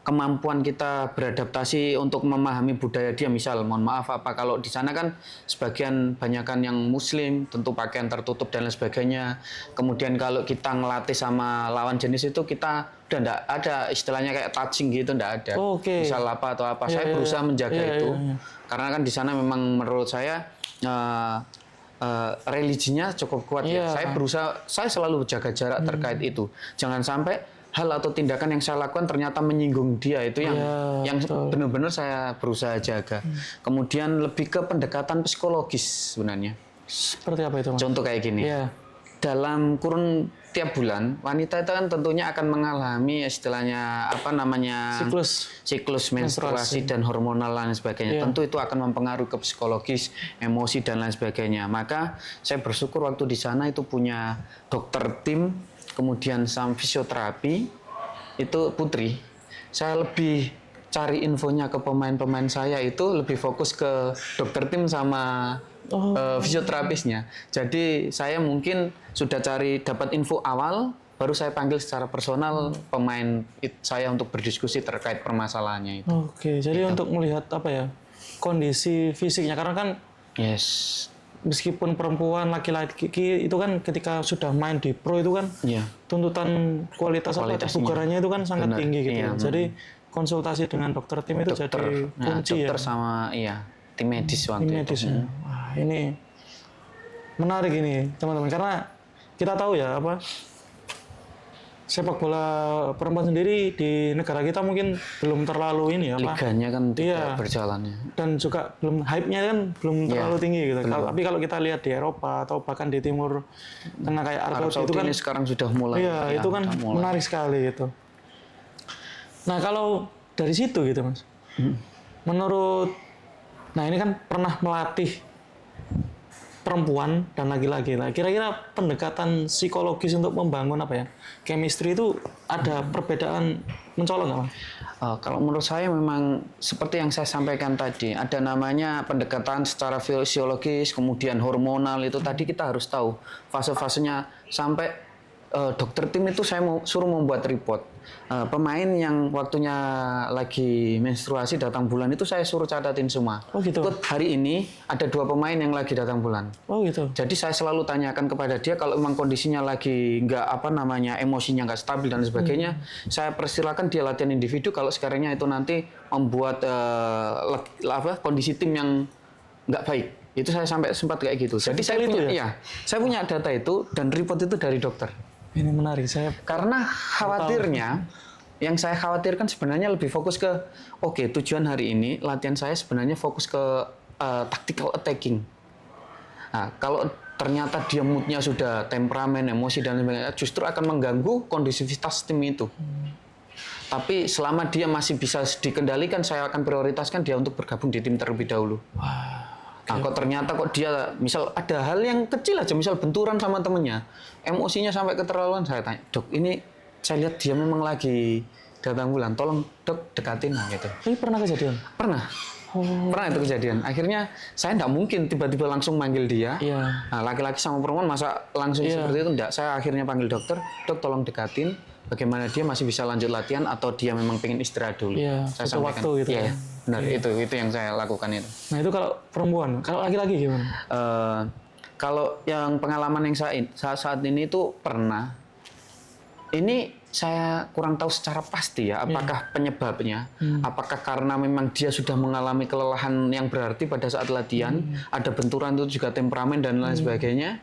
kemampuan kita beradaptasi untuk memahami budaya dia. Misal, mohon maaf, apa kalau di sana kan sebagian banyakan yang muslim, tentu pakaian tertutup dan lain sebagainya. Kemudian kalau kita ngelatih sama lawan jenis itu kita udah enggak ada istilahnya kayak touching gitu, enggak ada. Misal apa atau apa, saya berusaha menjaga itu. Karena kan di sana memang menurut saya religinya cukup kuat ya. Saya selalu jaga jarak terkait itu. Jangan sampai hal atau tindakan yang saya lakukan ternyata menyinggung dia, itu yang benar-benar saya berusaha jaga. Kemudian lebih ke pendekatan psikologis sebenarnya. Seperti apa itu, Mas? Contoh kayak gini. Dalam kurun tiap bulan, wanita itu kan tentunya akan mengalami istilahnya apa namanya siklus menstruasi dan hormonal dan sebagainya. Tentu itu akan mempengaruhi ke psikologis, emosi dan lain sebagainya. Maka saya bersyukur waktu di sana itu punya dokter tim, kemudian sama fisioterapi, itu Putri. Saya lebih cari infonya ke pemain-pemain saya itu lebih fokus ke dokter tim sama fisioterapisnya. Jadi saya mungkin sudah dapat info awal, baru saya panggil secara personal pemain saya untuk berdiskusi terkait permasalahannya itu. Oke, jadi untuk melihat apa ya kondisi fisiknya, karena kan meskipun perempuan, laki-laki itu kan ketika sudah main di pro itu kan tuntutan kualitas kebugarannya itu kan sangat tinggi gitu. Jadi konsultasi dengan dokter tim itu jadi kunci dokter sama tim medis waktu itu. Wah, ini menarik ini teman-teman, karena kita tahu ya apa sepak bola perempuan sendiri di negara kita mungkin belum terlalu ini ya, liganya kan tidak berjalan ya. Dan juga belum hype-nya kan belum terlalu tinggi gitu. Tapi kalau kita lihat di Eropa atau bahkan di Timur Tengah kayak Arab Saudi itu kan sekarang sudah mulai. Iya, itu kan menarik sekali itu. Nah, kalau dari situ gitu, Mas. Menurut ini kan pernah melatih perempuan dan laki-laki. Nah, kira-kira pendekatan psikologis untuk membangun apa ya? Chemistry itu ada perbedaan mencolok nggak, Bang? Kalau menurut saya memang seperti yang saya sampaikan tadi, ada namanya pendekatan secara fisiologis, kemudian hormonal itu tadi kita harus tahu fase-fasenya sampai dokter tim itu saya mau suruh membuat report. Pemain yang waktunya lagi menstruasi datang bulan itu saya suruh catatin semua. Oh gitu. Ikut hari ini ada 2 pemain yang lagi datang bulan. Oh gitu. Jadi saya selalu tanyakan kepada dia kalau memang kondisinya lagi nggak emosinya nggak stabil dan sebagainya, saya persilakan dia latihan individu kalau sekarangnya itu nanti membuat kondisi tim yang nggak baik. Itu saya sampai sempat kayak gitu. Jadi saya punya, iya, saya punya data itu dan report itu dari dokter. Ini menarik saya. Karena khawatirnya, yang saya khawatirkan sebenarnya lebih fokus ke, oke, tujuan hari ini latihan saya sebenarnya fokus ke tactical attacking. Nah, kalau ternyata dia moodnya sudah temperamen, emosi dan sebagainya, justru akan mengganggu kondisivitas tim itu. Tapi selama dia masih bisa dikendalikan, saya akan prioritaskan dia untuk bergabung di tim terlebih dahulu. Nah, kok ternyata dia misal ada hal yang kecil aja, misal benturan sama temennya, emosinya sampai keterlaluan, saya tanya, Dok, ini saya lihat dia memang lagi datang bulan, tolong Dok dekatin lah gitu. Ini pernah kejadian? Pernah. Pernah itu kejadian. Akhirnya saya nggak mungkin tiba-tiba langsung manggil dia. Iya. Nah, laki-laki sama perempuan masa langsung seperti itu enggak. Saya akhirnya panggil dokter, Dok tolong dekatin. Bagaimana dia masih bisa lanjut latihan atau dia memang pengen istirahat dulu. Iya, saya sampaikan. Waktu gitu. Iya, benar. Itu yang saya lakukan itu. Nah itu kalau perempuan, kalau laki-laki gimana? Kalau yang pengalaman yang saat ini itu pernah. Ini saya kurang tahu secara pasti ya, apakah penyebabnya, apakah karena memang dia sudah mengalami kelelahan yang berarti pada saat latihan, ada benturan itu juga temperamen dan lain sebagainya.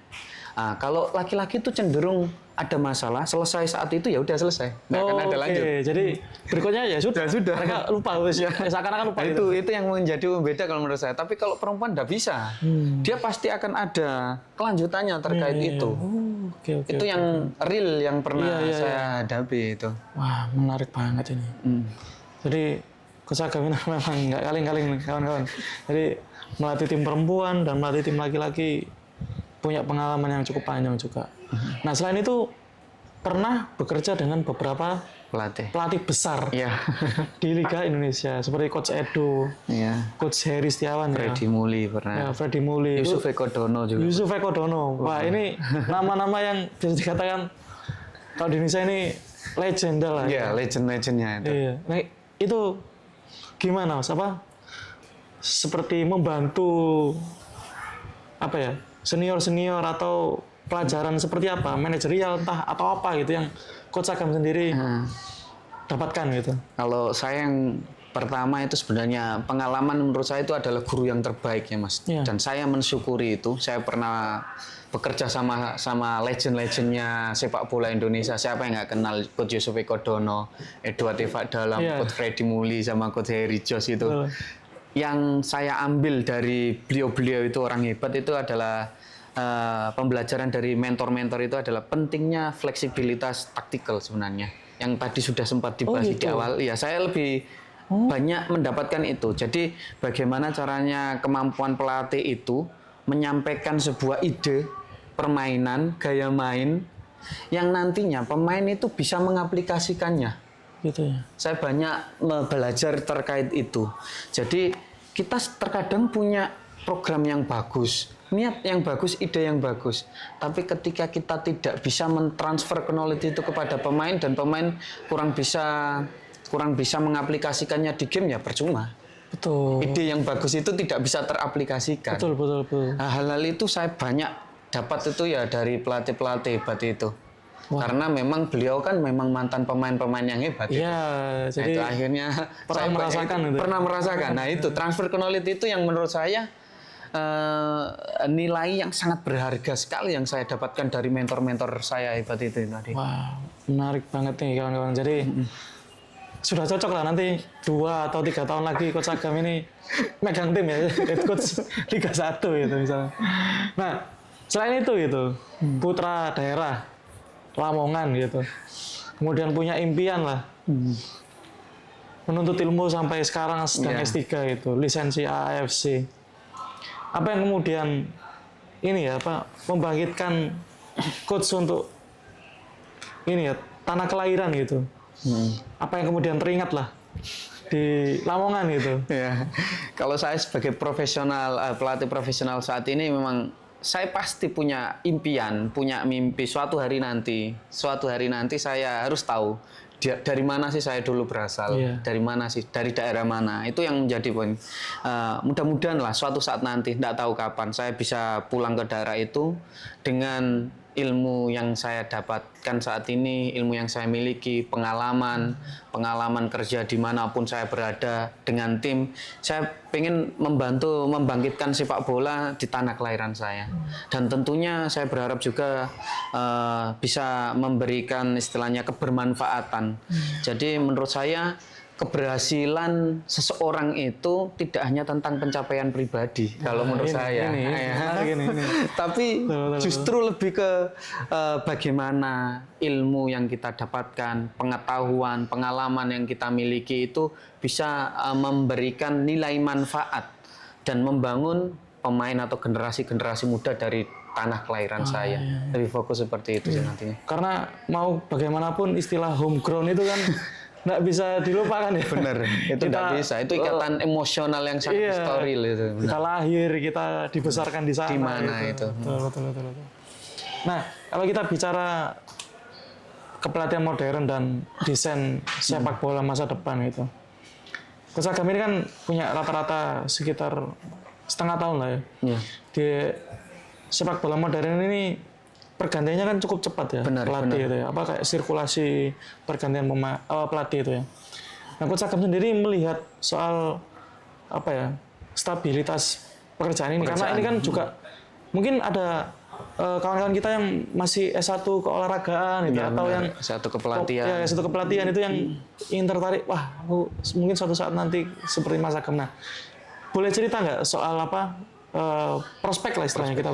Nah, kalau laki-laki itu cenderung ada masalah, selesai saat itu ya udah selesai, nggak akan ada lanjut. Jadi berikutnya ya sudah. Mereka lupa, seakan-akan lupa. Itu yang menjadi pembeda kalau menurut saya. Tapi kalau perempuan nggak bisa, dia pasti akan ada kelanjutannya terkait itu. Itu yang real yang pernah saya hadapi itu. Wah, menarik banget ini. Jadi Coach Agam ini memang nggak kaleng-kaleng kawan-kawan. Jadi melatih tim perempuan dan melatih tim laki-laki punya pengalaman yang cukup panjang juga. Nah, selain itu pernah bekerja dengan beberapa pelatih besar di Liga Indonesia seperti Coach Edo, Coach Heri Setiawan, Freddy Muli pernah. Freddy Muli, Yusuf Eko Dono juga. Yusuf Eko Dono. Wah, ini nama-nama yang bisa dikatakan kalau di Indonesia ini legenda lah. Iya, legend-legendnya itu. Iya. Nah, itu gimana, Mas? Seperti membantu apa ya? Senior-senior atau pelajaran seperti apa, manajerial entah atau apa gitu yang Coach Agam sendiri dapatkan gitu. Kalau saya yang pertama itu sebenarnya pengalaman menurut saya itu adalah guru yang terbaik ya Mas. Dan saya mensyukuri itu. Saya pernah bekerja sama legend-legendnya sepak bola Indonesia. Siapa yang nggak kenal Coach Yusuf Eko Dono, Edward Eva Dalam, Coach Freddy Muli sama Coach Heri Jos itu. Yang saya ambil dari beliau-beliau itu orang hebat itu adalah pembelajaran dari mentor-mentor itu adalah pentingnya fleksibilitas taktikal sebenarnya. Yang tadi sudah sempat dibahas di awal. Ya, saya lebih banyak mendapatkan itu. Jadi bagaimana caranya kemampuan pelatih itu menyampaikan sebuah ide permainan, gaya main yang nantinya pemain itu bisa mengaplikasikannya. Gitu ya. Saya banyak belajar terkait itu. Jadi kita terkadang punya program yang bagus, niat yang bagus, ide yang bagus. Tapi ketika kita tidak bisa mentransfer knowledge itu kepada pemain dan pemain kurang bisa mengaplikasikannya di game ya percuma. Betul. Ide yang bagus itu tidak bisa teraplikasikan. Betul. Nah, hal-hal itu saya banyak dapat itu ya dari pelatih-pelatih hebat itu. Karena memang beliau kan memang mantan pemain-pemain yang hebat. Iya, jadi itu akhirnya pernah merasakan. Nah, itu transfer knowledge itu yang menurut saya nilai yang sangat berharga sekali yang saya dapatkan dari mentor-mentor saya hebat itu tadi. Wah, menarik banget nih kawan-kawan. Jadi sudah cocok lah nanti 2 atau 3 tahun lagi Coach Agam ini megang tim ya, head coach Liga 1 gitu misalnya. Nah, selain itu gitu, putra daerah Lamongan gitu. Kemudian punya impian lah. Menuntut ilmu sampai sekarang sedang S3 gitu, lisensi AAFC. apa yang kemudian ini ya apa membangkitkan coach untuk ini ya tanah kelahiran gitu. Apa yang kemudian teringat lah di Lamongan gitu. Ya, kalau saya sebagai profesional, pelatih profesional saat ini memang saya pasti punya impian, punya mimpi suatu hari nanti saya harus tahu dari mana sih saya dulu berasal, dari mana sih, dari daerah mana. Itu yang menjadi poin. Mudah-mudahan lah suatu saat nanti, tidak tahu kapan, saya bisa pulang ke daerah itu dengan ilmu yang saya dapatkan saat ini, ilmu yang saya miliki, pengalaman kerja dimanapun saya berada dengan tim. Saya ingin membantu membangkitkan sepak bola di tanah kelahiran saya. Dan tentunya saya berharap juga bisa memberikan istilahnya kebermanfaatan. Jadi menurut saya keberhasilan seseorang itu tidak hanya tentang pencapaian pribadi, kalau menurut saya. Tapi justru lebih ke bagaimana ilmu yang kita dapatkan, pengetahuan, pengalaman yang kita miliki itu bisa memberikan nilai manfaat dan membangun pemain atau generasi-generasi muda dari tanah kelahiran saya. Lebih fokus seperti itu sih nantinya. Karena mau bagaimanapun istilah homegrown itu kan nggak bisa dilupakan ya. Bener, itu nggak bisa. Itu ikatan emosional yang sangat historil itu. Bener. Kita lahir, kita dibesarkan di sana. Di mana itu? Betul. Nah, kalau kita bicara kepelatihan modern dan desain sepak bola masa depan itu, Coach Agam ini kan punya rata-rata sekitar setengah tahun lah ya. Di sepak bola modern ini pergantiannya kan cukup cepat ya, pelatih itu ya. Apa kayak sirkulasi pergantian pelatih itu ya. Nah, Coach Agam sendiri melihat soal apa ya stabilitas pekerjaan ini, karena ini kan juga mungkin ada kawan-kawan kita yang masih S1 keolahragaan gitu, atau yang S1 kepelatihan. Ya, S1 kepelatihan itu yang ingin tertarik, wah aku mungkin suatu saat nanti seperti Mas Agam. Nah, boleh cerita nggak soal apa prospek lah istilahnya kita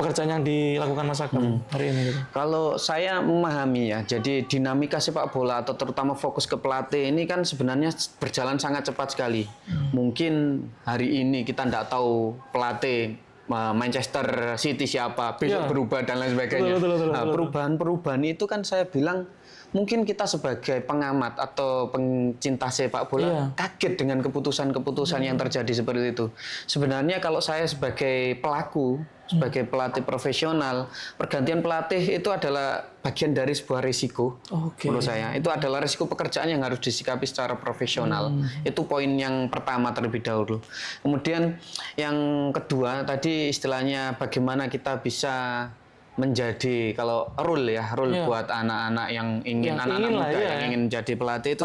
pekerjaan yang dilakukan Mas Agam hari ini gitu. Kalau saya memahami ya, jadi dinamika sepak bola atau terutama fokus ke pelatih ini kan sebenarnya berjalan sangat cepat sekali. Mungkin hari ini kita tidak tahu pelatih Manchester City siapa, besok berubah dan lain sebagainya. Nah, perubahan-perubahan itu kan saya bilang mungkin kita sebagai pengamat atau pencinta sepak bola kaget dengan keputusan-keputusan yang terjadi seperti itu. Sebenarnya kalau saya sebagai pelaku, sebagai pelatih profesional, pergantian pelatih itu adalah bagian dari sebuah risiko. Menurut saya, itu adalah risiko pekerjaan yang harus disikapi secara profesional. Itu poin yang pertama terlebih dahulu. Kemudian yang kedua tadi istilahnya bagaimana kita bisa menjadi kalau rule buat anak-anak yang ingin anak-anak muda yang ingin jadi pelatih itu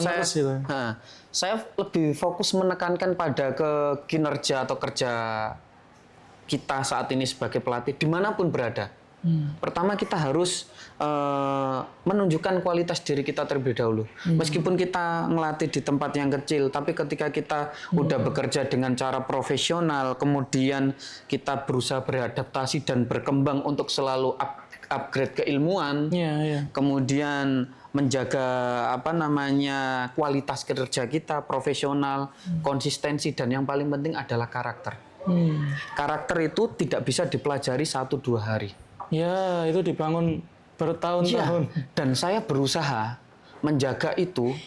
saya lebih fokus menekankan pada ke kinerja atau kerja kita saat ini sebagai pelatih dimanapun berada. Pertama kita harus menunjukkan kualitas diri kita terlebih dahulu. Meskipun kita melatih di tempat yang kecil, tapi ketika kita udah bekerja dengan cara profesional, kemudian kita berusaha beradaptasi dan berkembang untuk selalu upgrade keilmuan, kemudian menjaga kualitas kerja kita profesional, konsistensi, dan yang paling penting adalah karakter. Karakter itu tidak bisa dipelajari 1-2 hari. Ya, itu dibangun bertahun-tahun. Dan saya berusaha menjaga itu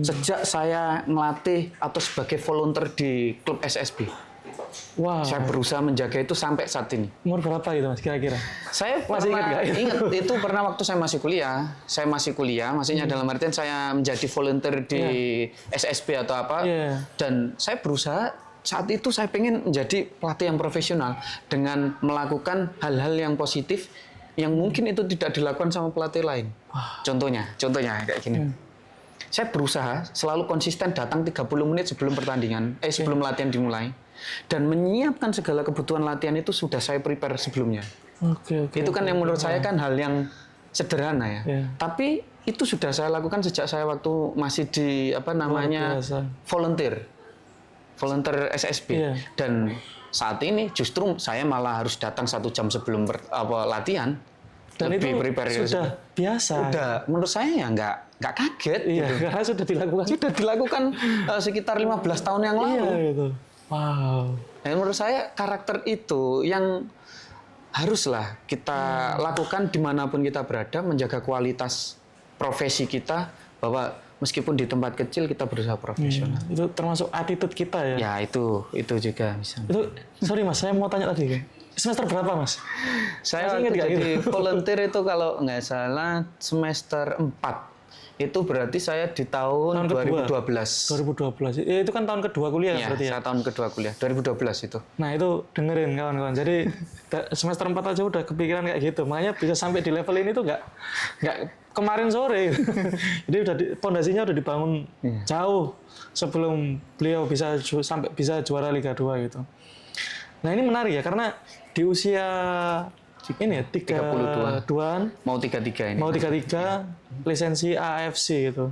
sejak saya melatih atau sebagai volunteer di klub SSB. Wow. Saya berusaha menjaga itu sampai saat ini. Umur berapa itu Mas kira-kira? Saya masih ingat nggak? Ingat itu pernah waktu saya masih kuliah. Saya masih kuliah, maksudnya dalam artian saya menjadi volunteer di SSB atau apa. Dan saya berusaha saat itu saya pengen menjadi pelatih yang profesional dengan melakukan hal-hal yang positif yang mungkin itu tidak dilakukan sama pelatih lain. Contohnya kayak gini. Saya berusaha selalu konsisten datang 30 menit sebelum pertandingan, sebelum latihan dimulai. Dan menyiapkan segala kebutuhan latihan itu sudah saya prepare sebelumnya. Itu kan yang menurut saya kan hal yang sederhana ya. Tapi itu sudah saya lakukan sejak saya waktu masih di volunteer SSB. Dan saat ini justru saya malah harus datang 1 jam sebelum latihan. Dan lebih itu prepare sudah biasa. Udah, menurut saya ya nggak kaget. Gitu. Karena sudah dilakukan. Sudah dilakukan sekitar 15 tahun yang lalu. Gitu. Wow. Dan menurut saya karakter itu yang haruslah kita lakukan dimanapun kita berada, menjaga kualitas profesi kita, bahwa meskipun di tempat kecil kita berusaha profesional. Itu termasuk attitude kita ya. Ya itu juga bisa. Itu sorry Mas, saya mau tanya tadi. Semester berapa Mas? Saya Masih ingat waktu nggak jadi volunteer itu kalau nggak salah semester 4. Itu berarti saya di tahun 2012. 2012. Itu kan tahun kedua kuliah Iya, berarti ya. saya tahun kedua kuliah, 2012 itu. Nah itu dengerin kawan-kawan. Jadi semester 4 aja udah kepikiran kayak gitu. Makanya bisa sampai di level ini tuh nggak kemarin sore. Jadi udah pondasinya udah dibangun jauh sebelum beliau bisa sampai bisa juara Liga 2 gitu. Nah ini menarik ya karena di usia ini ya 32-an mau 33 ini. mau 33 lisensi AFC gitu.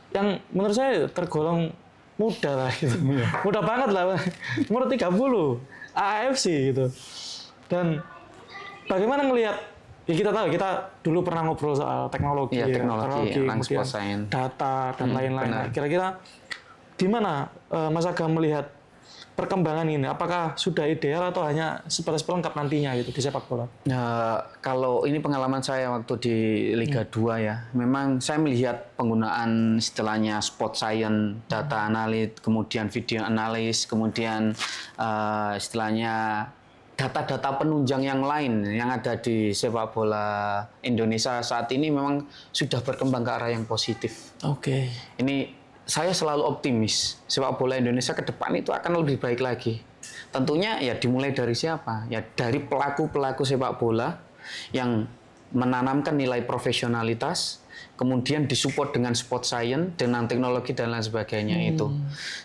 Yang menurut saya tergolong muda lah gitu. Muda banget lah. Umur 30 AFC gitu. Dan bagaimana ngelihat ya kita tahu kita dulu pernah ngobrol soal teknologi, ya, teknologi kemudian data dan lain-lain. Nah, kira-kira di mana Mas Agam melihat perkembangan ini? Apakah sudah ideal atau hanya sebatas pelengkap nantinya gitu di sepak bola? Nah, kalau ini pengalaman saya waktu di Liga 2 ya, memang saya melihat penggunaan istilahnya sport science, data analis, kemudian video analis, kemudian istilahnya data-data penunjang yang lain yang ada di sepak bola Indonesia saat ini memang sudah berkembang ke arah yang positif. Oke. Ini saya selalu optimis sepak bola Indonesia ke depan itu akan lebih baik lagi. Tentunya ya dimulai dari siapa? Ya dari pelaku-pelaku sepak bola yang menanamkan nilai profesionalitas, kemudian disupport dengan sport science, dengan teknologi dan lain sebagainya itu.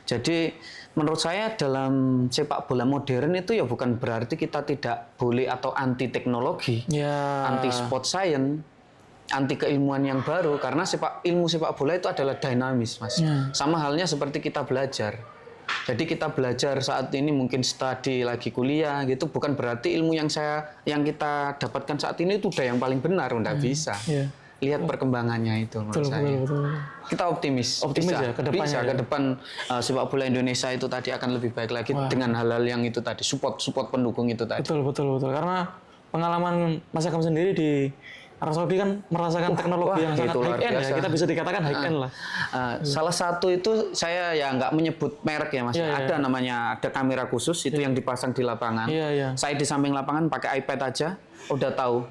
Jadi menurut saya dalam sepak bola modern itu ya bukan berarti kita tidak boleh atau anti teknologi, anti sport science, anti keilmuan yang baru, karena ilmu sepak bola itu adalah dinamis, Mas. Sama halnya seperti kita belajar. Jadi kita belajar saat ini mungkin studi lagi kuliah gitu, bukan berarti ilmu yang kita dapatkan saat ini itu udah yang paling benar, enggak bisa. Lihat perkembangannya itu menurut saya. Betul. Kita optimis bisa, ya ke depannya. Bisa ke depan sepak bola Indonesia itu tadi akan lebih baik lagi dengan hal-hal yang itu tadi, support pendukung itu tadi. Betul. Karena pengalaman Mas Agam sendiri di Arab Saudi kan merasakan teknologi yang sangat high end ya, kita bisa dikatakan high end lah. Salah satu itu saya ya nggak menyebut merek ya Mas. Ada namanya, ada kamera khusus itu yang dipasang di lapangan. Saya di samping lapangan pakai iPad aja, udah tahu.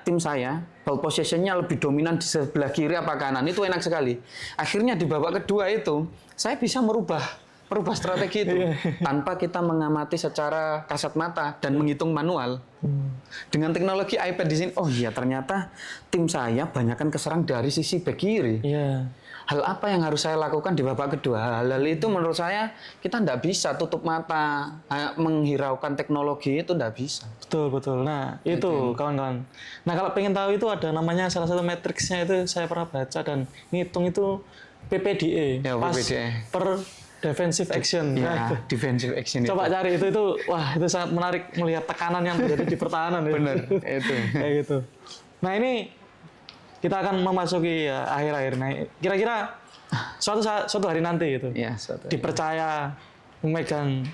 Tim saya ball possession-nya lebih dominan di sebelah kiri apa kanan, itu enak sekali. Akhirnya di babak kedua itu saya bisa merubah strategi itu tanpa kita mengamati secara kasat mata dan menghitung manual. Dengan teknologi iPad di sini, oh iya ternyata tim saya banyakkan keserang dari sisi bek kiri. Hal apa yang harus saya lakukan di babak kedua? Hal itu menurut saya kita tidak bisa tutup mata menghiraukan teknologi, itu tidak bisa. Betul. Nah itu kawan-kawan. Nah kalau pengen tahu itu ada namanya salah satu matriksnya itu saya pernah baca dan ngitung itu PPDA. Per defensive action. Defensive action. Coba cari itu wah itu sangat menarik melihat tekanan yang terjadi di pertahanan. Benar, itu. Kayak gitu. Nah ini kita akan memasuki akhir-akhir. Nah kira-kira suatu hari nanti gitu. Dipercaya memegang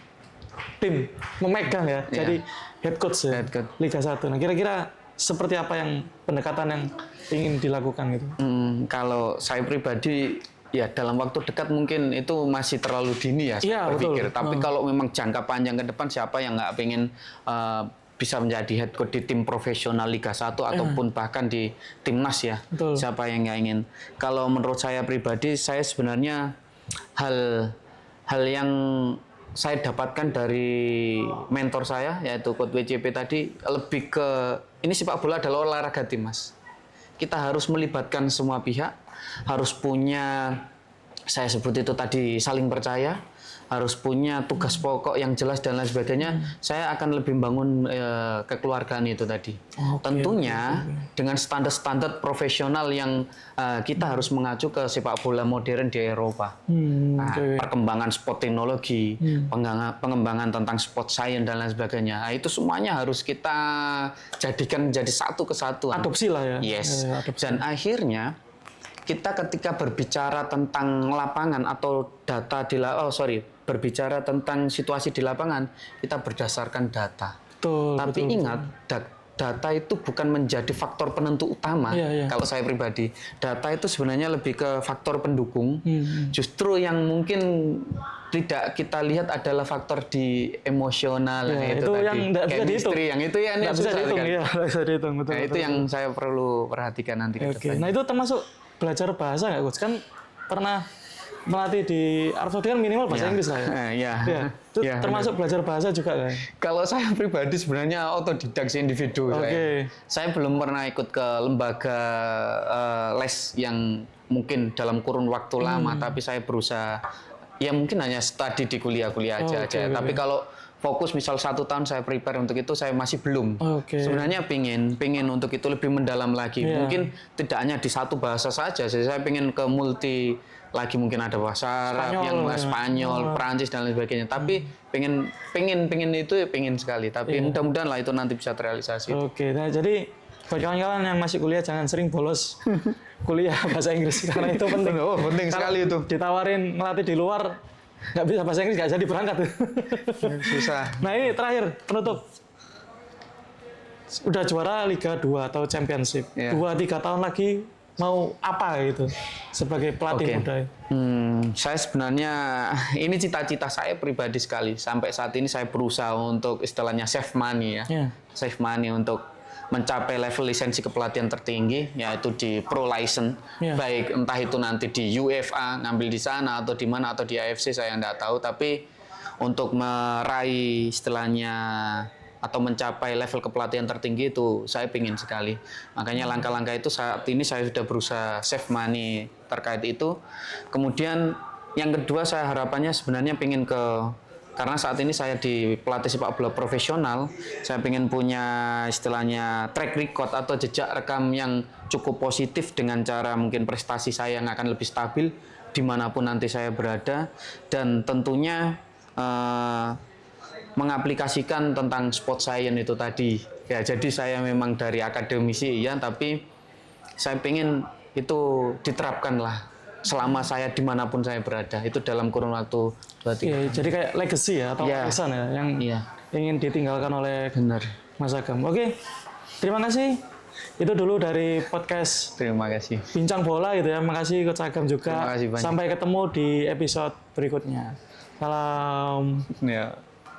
tim, jadi head coach ya, Liga 1. Nah kira-kira seperti apa yang pendekatan yang ingin dilakukan gitu? Kalau saya pribadi ya dalam waktu dekat mungkin itu masih terlalu dini ya saya berpikir. Tapi kalau memang jangka panjang ke depan, siapa yang nggak pengen bisa menjadi head coach di tim profesional Liga 1 ataupun bahkan di timnas ya. Siapa yang nggak ingin? Kalau menurut saya pribadi, saya sebenarnya hal yang saya dapatkan dari mentor saya yaitu Coach WCP tadi lebih ke ini sepak bola adalah olahraga tim, Mas. Kita harus melibatkan semua pihak, harus punya, saya sebut itu tadi, saling percaya, harus punya tugas pokok yang jelas dan lain sebagainya. Saya akan lebih membangun kekeluargaan itu tadi. Tentunya dengan standar-standar profesional yang kita harus mengacu ke sepak bola modern di Eropa. Perkembangan sport teknologi, pengembangan tentang sport science dan lain sebagainya. Itu semuanya harus kita jadikan menjadi satu kesatuan. Adopsi lah ya. Dan akhirnya kita ketika berbicara tentang lapangan atau data berbicara tentang situasi di lapangan, kita berdasarkan data. Betul. Tapi ingat, data itu bukan menjadi faktor penentu utama. Kalau saya pribadi, data itu sebenarnya lebih ke faktor pendukung. Justru yang mungkin tidak kita lihat adalah faktor di emosional itu tadi, yang nggak bisa dihitung. yang itu ya Nggak bisa dihitung, bisa dihitung. Betul, itu yang saya perlu perhatikan nanti ke depan. Nah itu termasuk belajar bahasa nggak, Coach? Kan pernah melatih di Arab Saudi kan minimal bahasa Inggris lah ya. Itu termasuk belajar bahasa juga kan? Kalau saya pribadi sebenarnya otodidak individu saya belum pernah ikut ke lembaga les yang mungkin dalam kurun waktu lama, tapi saya berusaha ya mungkin hanya study di kuliah-kuliah aja. Tapi kalau fokus misal 1 tahun saya prepare untuk itu, saya masih belum. Sebenarnya pingin untuk itu lebih mendalam lagi. Mungkin tidak hanya di satu bahasa saja. Saya pingin ke multi lagi, mungkin ada bahasa Arab, yang Spanyol, Prancis dan lain sebagainya. Tapi pingin itu pingin sekali. Tapi mudah-mudahan lah itu nanti bisa terrealisasi. Nah jadi buat kawan-kawan yang masih kuliah jangan sering bolos kuliah bahasa Inggris karena itu penting. Penting sekali itu. Ditawarin ngelatih di luar nggak bisa bahasa Inggris, nggak jadi berangkat. Susah. Nah ini terakhir penutup. Udah juara Liga 2 atau Championship. 2-3 tahun lagi mau apa gitu sebagai pelatih muda? Saya sebenarnya ini cita-cita saya pribadi sekali. Sampai saat ini saya berusaha untuk istilahnya save money save money untuk mencapai level lisensi kepelatihan tertinggi, yaitu di Pro License, baik entah itu nanti di UEFA ngambil di sana atau di mana atau di AFC saya nggak tahu, tapi untuk meraih istilahnya atau mencapai level kepelatihan tertinggi itu saya pingin sekali. Makanya langkah-langkah itu saat ini saya sudah berusaha save money terkait itu. Kemudian yang kedua saya harapannya sebenarnya pingin karena saat ini saya di pelatih sepak bola profesional, saya ingin punya istilahnya track record atau jejak rekam yang cukup positif dengan cara mungkin prestasi saya yang akan lebih stabil dimanapun nanti saya berada, dan tentunya mengaplikasikan tentang sport science itu tadi. Ya, jadi saya memang dari akademisi tapi saya ingin itu diterapkan lah selama saya dimanapun saya berada, itu dalam kurun waktu 2-3 jadi kayak legacy atau warisan yang ingin ditinggalkan oleh Mas Agam. Terima kasih. Itu dulu dari podcast Terima kasih. Bincang Bola gitu ya. Makasih Coach Agam juga. Terima kasih banyak. Sampai ketemu di episode berikutnya. Salam.